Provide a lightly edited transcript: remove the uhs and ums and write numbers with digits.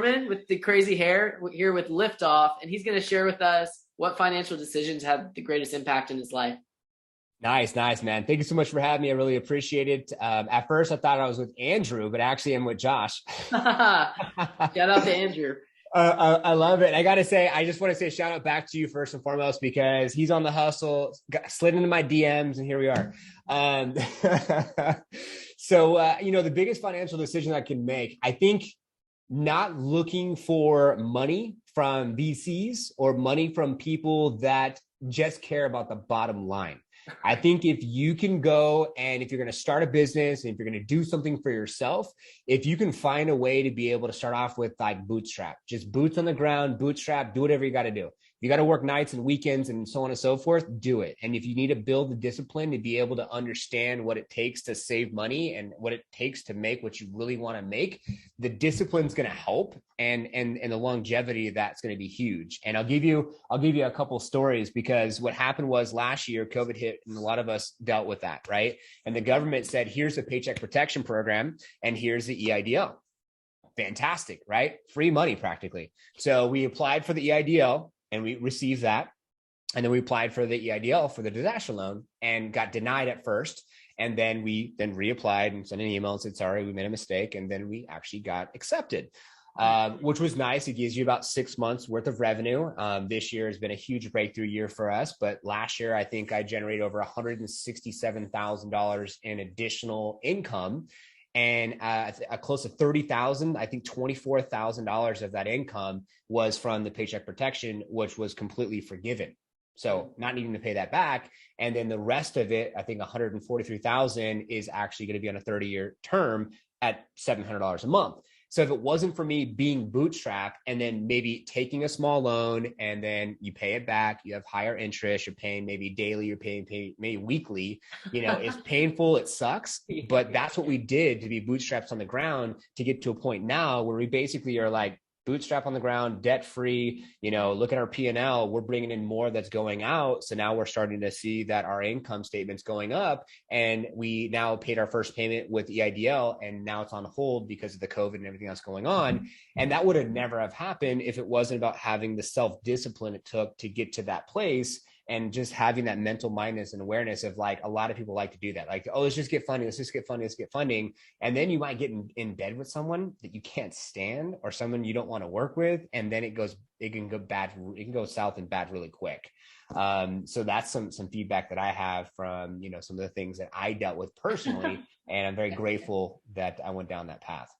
with the crazy hair here with Liftoff, and he's going to share with us what financial decisions have the greatest impact in his life. Nice, man. Thank you so much for having me. I really appreciate it. At first, I thought I was with Andrew, but actually I'm with Josh. Shout out to Andrew. I love it. I got to say, I just want to say shout out back to you first and foremost, because he's on the hustle, slid into my DMs, and here we are. So, the biggest financial decision I can make, I think, not looking for money from VCs or money from people that just care about the bottom line. I think if you can go and if you're going to start a business and if you're going to do something for yourself, if you can find a way to be able to start off with like bootstrap, just boots on the ground, bootstrap, do whatever you got to do. You got to work nights and weekends and so on and so forth, do it. And if you need to build the discipline to be able to understand what it takes to save money and what it takes to make what you really want to make, the discipline's going to help, and the longevity of that's going to be huge. And I'll give you a couple stories, because what happened was last year, COVID hit and a lot of us dealt with that, right? And the government said, here's the Paycheck Protection Program and here's the EIDL. Fantastic, right? Free money practically. So we applied for the EIDL and we received that. And then we applied for the EIDL for the disaster loan and got denied at first. And then we reapplied and sent an email and said, sorry, we made a mistake. And then we actually got accepted, which was nice. It gives you about 6 months worth of revenue. This year has been a huge breakthrough year for us. But last year, I think I generated over $167,000 in additional income. And close to $30,000, I think $24,000 of that income was from the Paycheck Protection, which was completely forgiven. So not needing to pay that back. And then the rest of it, I think 143,000 is actually going to be on a 30-year term at $700 a month. So if it wasn't for me being bootstrapped and then maybe taking a small loan and then you pay it back, you have higher interest, you're paying maybe daily, you're paying maybe weekly, it's painful, it sucks, but that's what we did to be bootstrapped on the ground to get to a point now where we basically are like, bootstrap on the ground, debt free, look at our P&L, we're bringing in more that's going out. So now we're starting to see that our income statement's going up, and we now paid our first payment with EIDL, and now it's on hold because of the COVID and everything else going on. And that would have never have happened if it wasn't about having the self-discipline it took to get to that place. And just having that mental mindness and awareness of like, a lot of people like to do that. Like, oh, let's just get funding. Let's just get funding. Let's get funding. And then you might get in bed with someone that you can't stand or someone you don't want to work with. And then it can go bad. It can go south and bad really quick. So that's some feedback that I have from, some of the things that I dealt with personally. And I'm very grateful that I went down that path.